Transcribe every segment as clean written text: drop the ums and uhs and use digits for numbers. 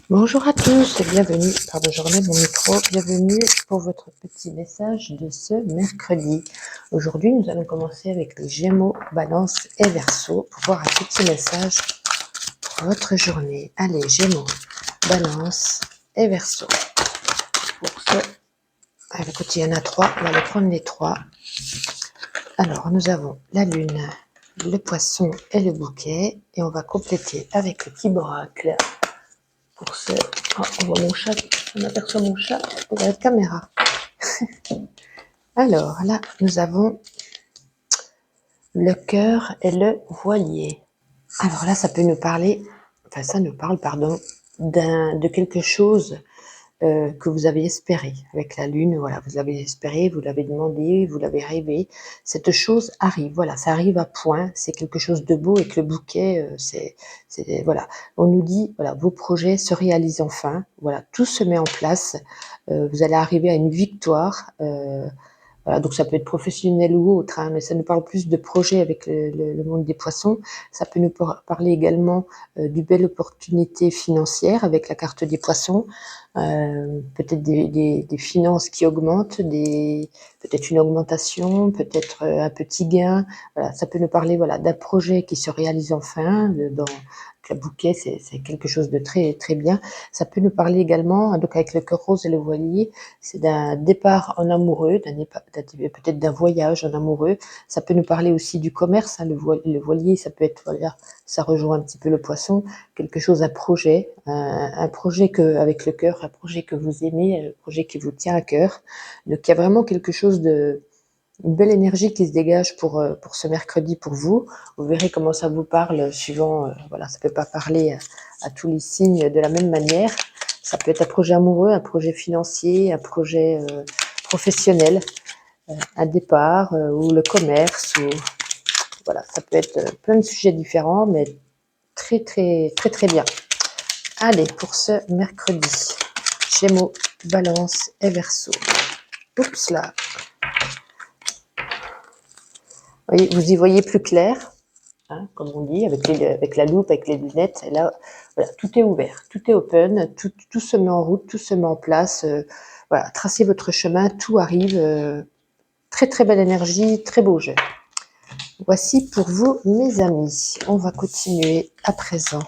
Bonjour à tous et bienvenue, pardon je remets mon micro, bienvenue pour votre petit message de ce mercredi. Aujourd'hui nous allons commencer avec les Gémeaux, Balance et Verseau pour voir un petit message pour votre journée. Allez Gémeaux, Balance et Verseau. Pour ce, écoute, il y en a trois, on va les prendre les trois. Alors nous avons la Lune, le Poisson et le Bouquet et on va compléter avec le petit oracle. Pour ce... Oh, on voit mon chat, on aperçoit mon chat dans la caméra. Alors là, nous avons le cœur et le voilier. Alors là, ça peut nous parler, enfin ça nous parle, pardon, de quelque chose que vous avez espéré. Avec la lune, voilà, vous l'avez espéré, vous l'avez demandé, vous l'avez rêvé. Cette chose arrive, voilà, ça arrive à point, c'est quelque chose de beau et que le bouquet, voilà. On nous dit, voilà, vos projets se réalisent enfin, voilà, tout se met en place, vous allez arriver à une victoire, voilà, donc ça peut être professionnel ou autre, hein, mais ça nous parle plus de projets avec le monde des poissons. Ça peut nous parler également d'une belle opportunité financière avec la carte des poissons, peut-être des finances qui augmentent, peut-être une augmentation, peut-être un petit gain. Voilà, ça peut nous parler voilà, d'un projet qui se réalise enfin, dans le bouquet, c'est quelque chose de très, très bien. Ça peut nous parler également, donc avec le cœur rose et le voilier, c'est d'un départ en amoureux, peut-être d'un voyage en amoureux. Ça peut nous parler aussi du commerce, hein, le voilier, ça peut être, voilà, ça rejoint un petit peu le poisson, quelque chose, un projet avec le cœur, un projet que vous aimez, un projet qui vous tient à cœur. Donc il y a vraiment quelque chose une belle énergie qui se dégage pour ce mercredi pour vous. Vous verrez comment ça vous parle suivant, voilà, ça peut pas parler à tous les signes de la même manière. Ça peut être un projet amoureux, un projet financier, un projet professionnel, un départ ou le commerce ou voilà, ça peut être plein de sujets différents, mais très très très très bien. Allez, pour ce mercredi, Gémeaux, Balance et Verseau. Oups là. Vous y voyez plus clair, hein, comme on dit, avec la loupe, avec les lunettes. Et là, voilà, tout est ouvert, tout est open, tout se met en route, tout se met en place. Voilà, tracez votre chemin, tout arrive. Très très belle énergie, très beau jeu. Voici pour vous, mes amis. On va continuer à présent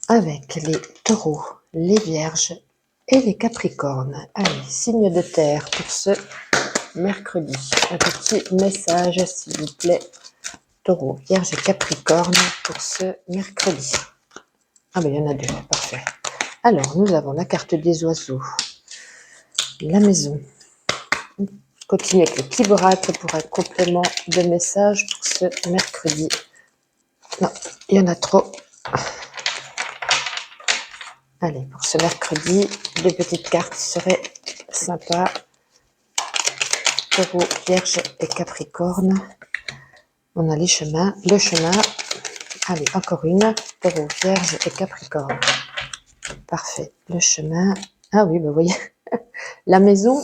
avec les taureaux, les vierges et les capricornes. Allez, signe de terre pour ce mercredi. Un petit message, s'il vous plaît. Taureau, vierge et capricorne pour ce mercredi. Ah ben il y en a deux, parfait. Alors, nous avons la carte des oiseaux, la maison. Continuez avec le petit oracle pour un complément de message pour ce mercredi. Non, il y en a trop. Allez, pour ce mercredi, deux petites cartes seraient sympas. Taureau, vierge et capricorne. On a les chemins, le chemin. Allez, encore une. Taureau, vierge et capricorne. Parfait. Le chemin. Ah oui, ben vous voyez. La maison,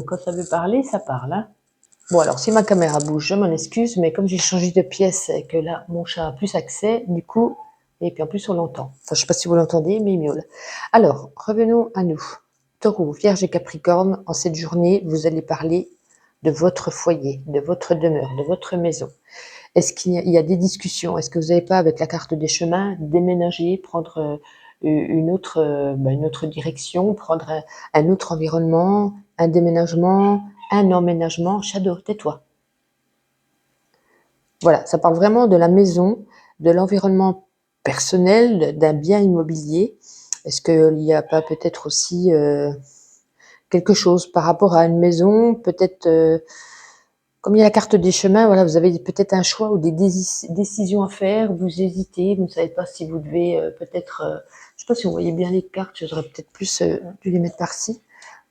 quand ça veut parler, ça parle. Hein. Bon, alors si ma caméra bouge, je m'en excuse, mais comme j'ai changé de pièce et que là, mon chat a plus accès, du coup, et puis en plus on l'entend. Enfin, je ne sais pas si vous l'entendez, mais il miaule. Alors, revenons à nous. Taureau, Vierge et Capricorne, en cette journée, vous allez parler de votre foyer, de votre demeure, de votre maison. Est-ce qu'il y a des discussions? Est-ce que vous n'avez pas, avec la carte des chemins, déménager, prendre une autre direction, prendre un autre environnement, un déménagement, un emménagement? Shadow, tais-toi. Voilà, ça parle vraiment de la maison, de l'environnement personnel, d'un bien immobilier. Est-ce qu'il n'y a pas peut-être aussi quelque chose par rapport à une maison, peut-être comme il y a la carte des chemins, voilà, vous avez peut-être un choix ou des décisions à faire, vous hésitez, vous ne savez pas si vous devez peut-être, je ne sais pas si vous voyez bien les cartes, j'aurais peut-être plus dû les mettre par-ci.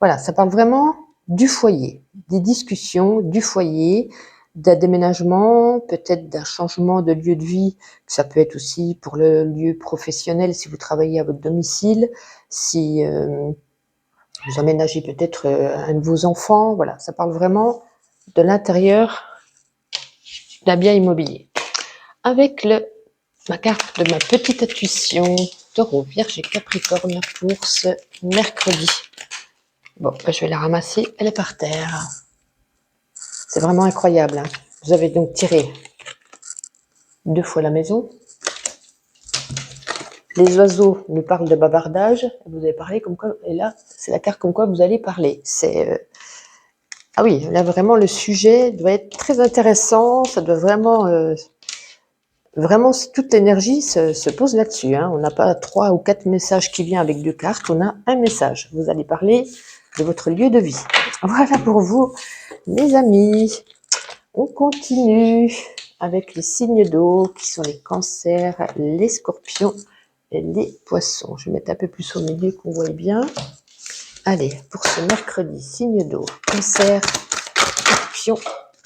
Voilà, ça parle vraiment du foyer, des discussions, du foyer, d'un déménagement, peut-être d'un changement de lieu de vie, ça peut être aussi pour le lieu professionnel si vous travaillez à votre domicile, si vous emménagez peut-être un de vos enfants, voilà, ça parle vraiment de l'intérieur d'un bien immobilier. Avec le ma carte de ma petite intuition. Taureau, Vierge et Capricorne pour ce mercredi. Bon, je vais la ramasser. Elle est par terre. C'est vraiment incroyable. Hein. Vous avez donc tiré 2 fois la maison. Les oiseaux nous parlent de bavardage. Vous avez parlé comme quoi, et là, c'est la carte comme quoi vous allez parler. C'est ah oui, là vraiment le sujet doit être très intéressant. Ça doit vraiment toute l'énergie se pose là-dessus. Hein. On n'a pas 3 ou 4 messages qui viennent avec 2 cartes. On a un message. Vous allez parler de votre lieu de vie. Voilà pour vous, mes amis. On continue avec les signes d'eau qui sont les cancers, les scorpions et les poissons. Je vais mettre un peu plus au milieu qu'on voit bien. Allez, pour ce mercredi, signe d'eau, cancer, scorpion.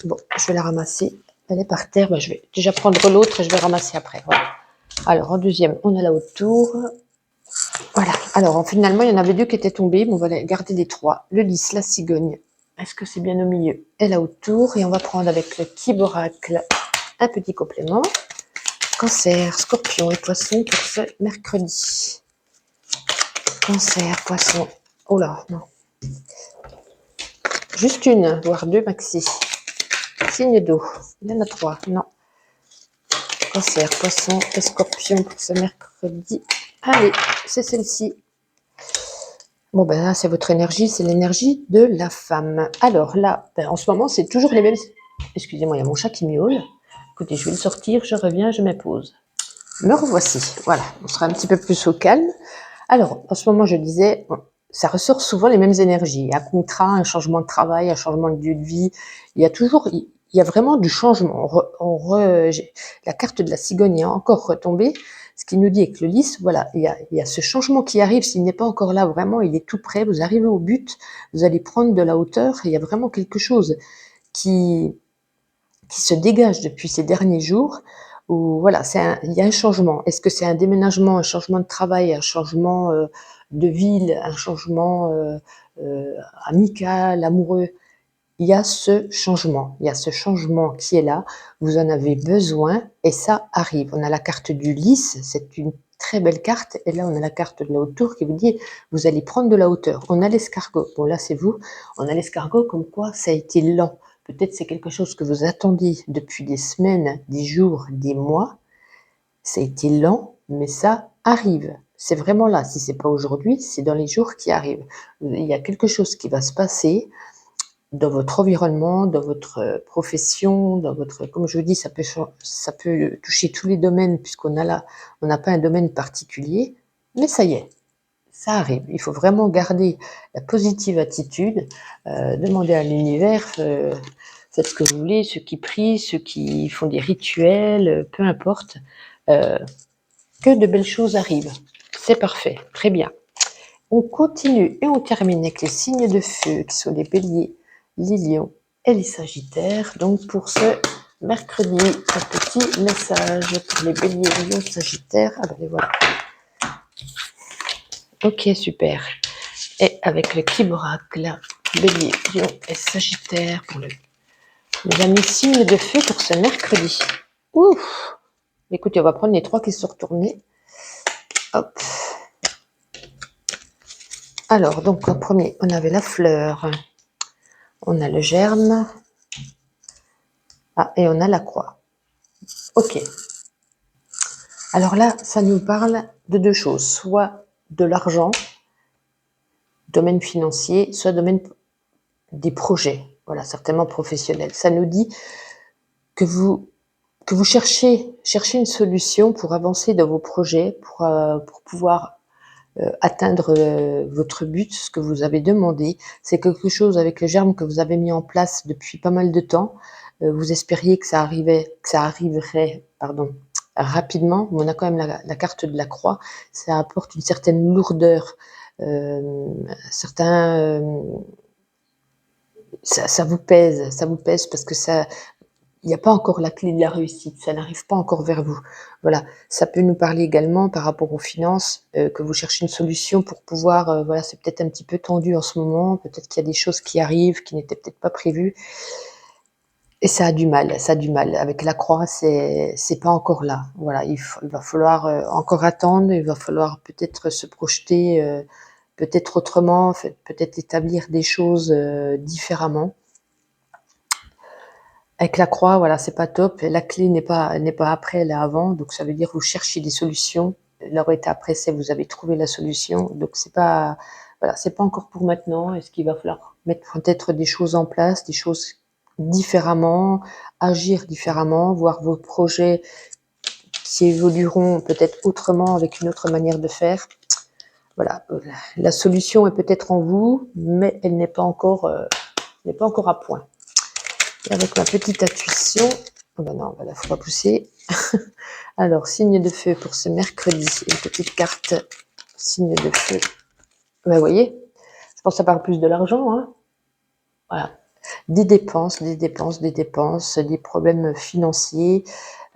Bon, je vais la ramasser. Elle est par terre. Ben, je vais déjà prendre l'autre et je vais ramasser après. Voilà. Alors, en deuxième, on a la haute tour. Voilà. Alors, finalement, il y en avait 2 qui étaient tombés. Mais on va garder les 3. Le lys, la cigogne. Est-ce que c'est bien au milieu? Et la haute tour. Et on va prendre avec le Kiboracle un petit complément. Cancer, scorpion et poisson pour ce mercredi. Cancer, poisson. Oh là, non. Juste une, voire 2 maxi. Signe d'eau. Il y en a 3. Non. Cancer, poisson et scorpion pour ce mercredi. Allez, c'est celle-ci. Bon, ben là, c'est votre énergie. C'est l'énergie de la femme. Alors là, ben, en ce moment, c'est toujours les mêmes... Excusez-moi, il y a mon chat qui miaule. Écoutez, je vais le sortir. Je reviens, je m'impose. Me revoici. Voilà, on sera un petit peu plus au calme. Alors, en ce moment, je disais, ça ressort souvent les mêmes énergies. Un contrat, un changement de travail, un changement de lieu de vie. Il y a vraiment du changement. La carte de la cigogne est encore retombée. Ce qui nous dit avec le lys, voilà, il y a ce changement qui arrive. S'il n'est pas encore là, vraiment, il est tout près. Vous arrivez au but. Vous allez prendre de la hauteur. Et il y a vraiment quelque chose qui se dégage depuis ces derniers jours. Où, voilà, il y a un changement. Est-ce que c'est un déménagement, un changement de travail, un changement de ville, un changement amical, amoureux? Il y a ce changement. Il y a ce changement qui est là. Vous en avez besoin et ça arrive. On a la carte du lys, c'est une très belle carte. Et là, on a la carte de la haute tour qui vous dit, vous allez prendre de la hauteur. On a l'escargot. Bon, là, c'est vous. On a l'escargot comme quoi ça a été lent. Peut-être c'est quelque chose que vous attendiez depuis des semaines, des jours, des mois. Ça a été lent, mais ça arrive. C'est vraiment là. Si c'est pas aujourd'hui, c'est dans les jours qui arrivent. Il y a quelque chose qui va se passer dans votre environnement, dans votre profession, dans votre, comme je vous dis, ça peut toucher tous les domaines puisqu'on a là, on n'a pas un domaine particulier, mais ça y est, ça arrive. Il faut vraiment garder la positive attitude, demander à l'univers, faites ce que vous voulez, ceux qui prient, ceux qui font des rituels, peu importe, que de belles choses arrivent. C'est parfait, très bien. On continue et on termine avec les signes de feu qui sont les béliers, les lions et les sagittaires. Donc pour ce mercredi, un petit message pour les béliers, lions, sagittaires. Ah ben les voilà. Ok, super. Et avec le Kiboracle, bélier, lion et sagittaire pour les amis signes de feu pour ce mercredi. Ouf. Écoutez, on va prendre les 3 qui sont retournés. Hop. Alors, donc en premier, on avait la fleur. On a le germe. Ah, et on a la croix. Ok. Alors là, ça nous parle de 2 choses. Soit de l'argent, domaine financier, soit domaine des projets. Voilà, certainement professionnels. Ça nous dit que vous cherchez une solution pour avancer dans vos projets, pour pouvoir atteindre votre but, ce que vous avez demandé. C'est quelque chose avec le germe que vous avez mis en place depuis pas mal de temps. Vous espériez que ça arriverait, rapidement. Mais on a quand même la carte de la croix. Ça apporte une certaine lourdeur, certains, ça vous pèse parce que ça, il n'y a pas encore la clé de la réussite, ça n'arrive pas encore vers vous. Voilà, ça peut nous parler également par rapport aux finances, que vous cherchez une solution pour pouvoir, voilà, c'est peut-être un petit peu tendu en ce moment, peut-être qu'il y a des choses qui arrivent, qui n'étaient peut-être pas prévues. Et ça a du mal, ça a du mal. Avec la croix, c'est pas encore là. Voilà, il va falloir, encore attendre, il va falloir peut-être se projeter, peut-être autrement, peut-être établir des choses, différemment. Avec la croix, voilà, c'est pas top. La clé n'est pas après, elle est avant, donc ça veut dire que vous cherchez des solutions. Là où est après, c'est vous avez trouvé la solution, donc c'est pas, voilà, c'est pas encore pour maintenant. Est-ce qu'il va falloir mettre peut-être des choses en place, des choses différemment, agir différemment, voir vos projets qui évolueront peut-être autrement avec une autre manière de faire. Voilà, la solution est peut-être en vous, mais elle n'est pas encore à point. Et avec ma petite intuition, oh ben non, voilà, faut pas pousser. Alors, signe de feu pour ce mercredi, une petite carte, signe de feu. Ben, vous voyez, je pense que ça parle plus de l'argent, hein. Voilà. Des dépenses, des dépenses, des dépenses, des problèmes financiers,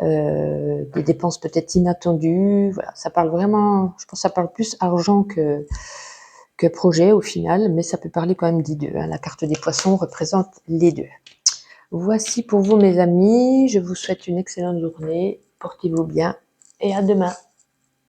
des dépenses peut-être inattendues. Voilà, ça parle vraiment, je pense que ça parle plus argent que projet au final, mais ça peut parler quand même des deux, hein. La carte des poissons représente les deux. Voici pour vous mes amis, je vous souhaite une excellente journée, portez-vous bien et à demain.